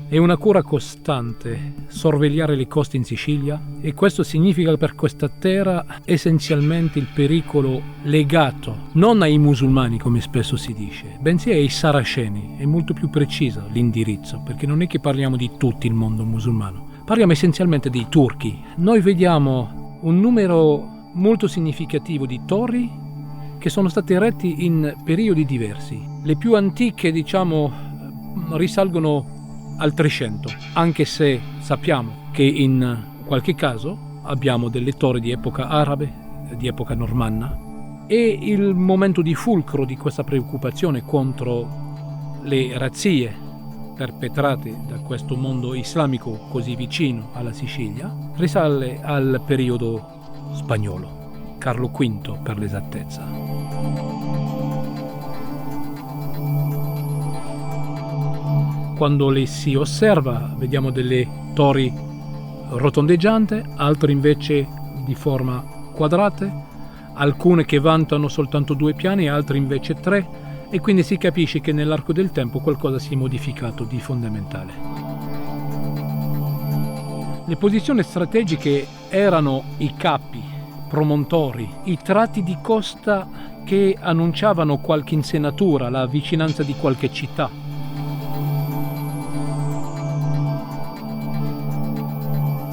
È una cura costante sorvegliare le coste in Sicilia, e questo significa per questa terra essenzialmente il pericolo legato non ai musulmani, come spesso si dice, bensì ai saraceni. È molto più preciso l'indirizzo, perché non è che parliamo di tutto il mondo musulmano, parliamo essenzialmente dei turchi. Noi vediamo un numero molto significativo di torri che sono state eretti in periodi diversi. Le più antiche, risalgono al 300, anche se sappiamo che in qualche caso abbiamo delle torri di epoca arabe, di epoca normanna, e il momento di fulcro di questa preoccupazione contro le razzie perpetrate da questo mondo islamico così vicino alla Sicilia risale al periodo spagnolo, Carlo V per l'esattezza. Quando le si osserva vediamo delle torri rotondeggianti, altre invece di forma quadrate, alcune che vantano soltanto 2 piani, altre invece 3, e quindi si capisce che nell'arco del tempo qualcosa si è modificato di fondamentale. Le posizioni strategiche erano i cappi, promontori, i tratti di costa che annunciavano qualche insenatura, la vicinanza di qualche città.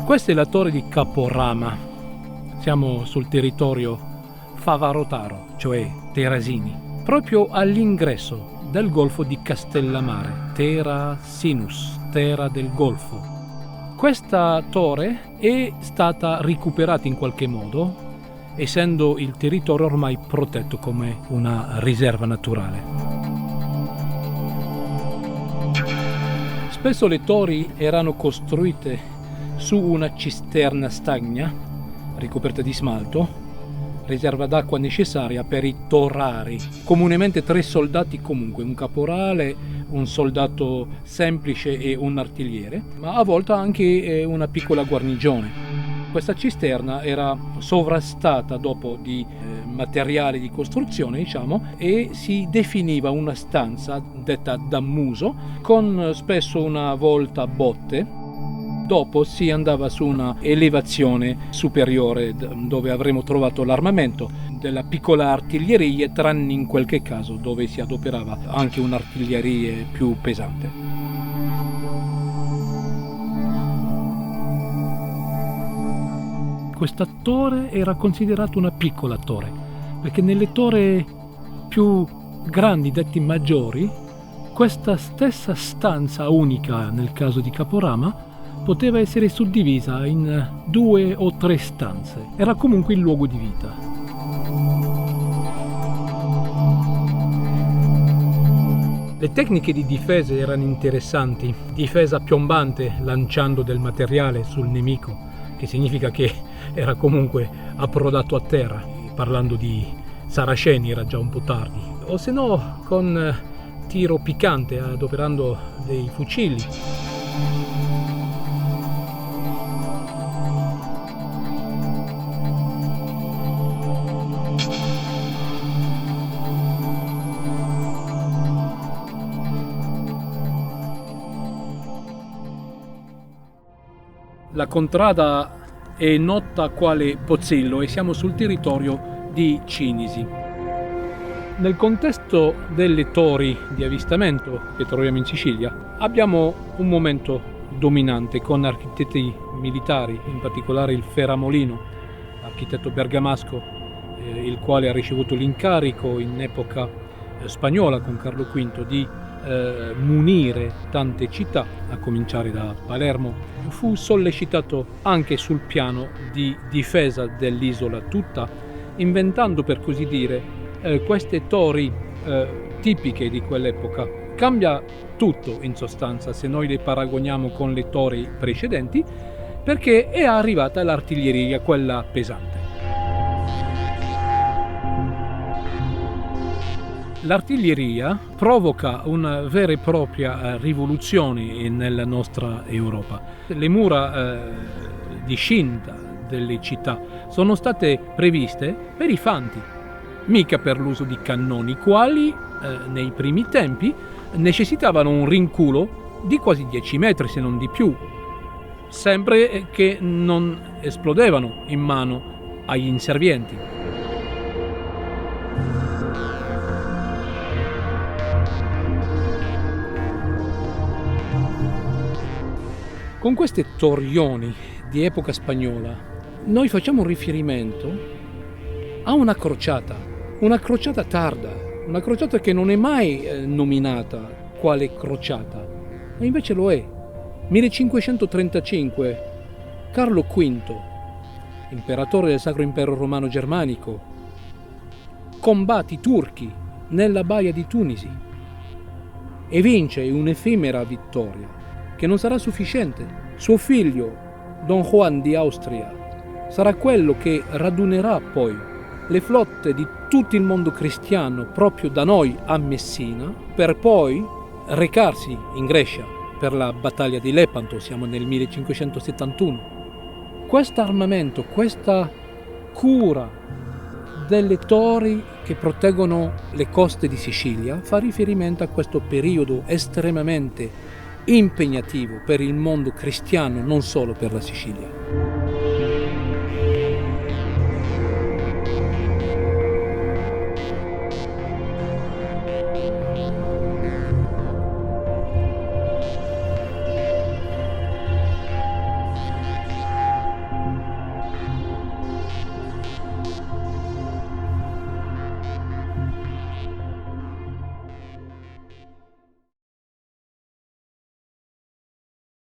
Questa è la torre di Caporama. Siamo sul territorio favarotaro, cioè terrasini, proprio all'ingresso del golfo di Castellammare, Terra Sinus, terra del golfo. Questa torre è stata recuperata in qualche modo, essendo il territorio ormai protetto come una riserva naturale. Spesso le torri erano costruite su una cisterna stagna ricoperta di smalto, riserva d'acqua necessaria per i torrari. Comunemente 3 soldati comunque, un caporale, un soldato semplice e un artigliere, ma a volte anche una piccola guarnigione. Questa cisterna era sovrastata dopo di materiali di costruzione, e si definiva una stanza detta dammuso, con spesso una volta a botte. Dopo si andava su una elevazione superiore dove avremmo trovato l'armamento della piccola artiglieria, tranne in qualche caso dove si adoperava anche un'artiglieria più pesante. Questa torre era considerata una piccola torre, perché nelle torri più grandi, dette maggiori, questa stessa stanza unica nel caso di Caporama poteva essere suddivisa in 2 o 3 stanze. Era comunque il luogo di vita. Le tecniche di difesa erano interessanti. Difesa piombante, lanciando del materiale sul nemico, che significa che era comunque approdato a terra. Parlando di saraceni era già un po' tardi. O se no con tiro piccante, adoperando dei fucili. La contrada è nota quale Pozzillo e siamo sul territorio di Cinisi. Nel contesto delle torri di avvistamento che troviamo in Sicilia abbiamo un momento dominante con architetti militari, in particolare il Ferramolino, architetto bergamasco, il quale ha ricevuto l'incarico in epoca spagnola con Carlo V di munire tante città, a cominciare da Palermo. Fu sollecitato anche sul piano di difesa dell'isola tutta, inventando, per così dire, queste torri tipiche di quell'epoca. Cambia tutto in sostanza se noi le paragoniamo con le torri precedenti, perché è arrivata l'artiglieria, quella pesante. L'artiglieria provoca una vera e propria rivoluzione nella nostra Europa. Le mura di cinta delle città sono state previste per i fanti, mica per l'uso di cannoni, quali nei primi tempi necessitavano un rinculo di quasi 10 metri, se non di più, sempre che non esplodevano in mano agli inservienti. Con queste torrioni di epoca spagnola noi facciamo un riferimento a una crociata tarda, una crociata che non è mai nominata quale crociata, ma invece lo è. 1535, Carlo V, imperatore del Sacro Impero Romano Germanico, combatte i turchi nella baia di Tunisi e vince un'effimera vittoria che non sarà sufficiente. Suo figlio, Don Juan di Austria, sarà quello che radunerà poi le flotte di tutto il mondo cristiano proprio da noi a Messina, per poi recarsi in Grecia per la battaglia di Lepanto, siamo nel 1571. Questo armamento, questa cura delle torri che proteggono le coste di Sicilia fa riferimento a questo periodo estremamente impegnativo per il mondo cristiano, non solo per la Sicilia.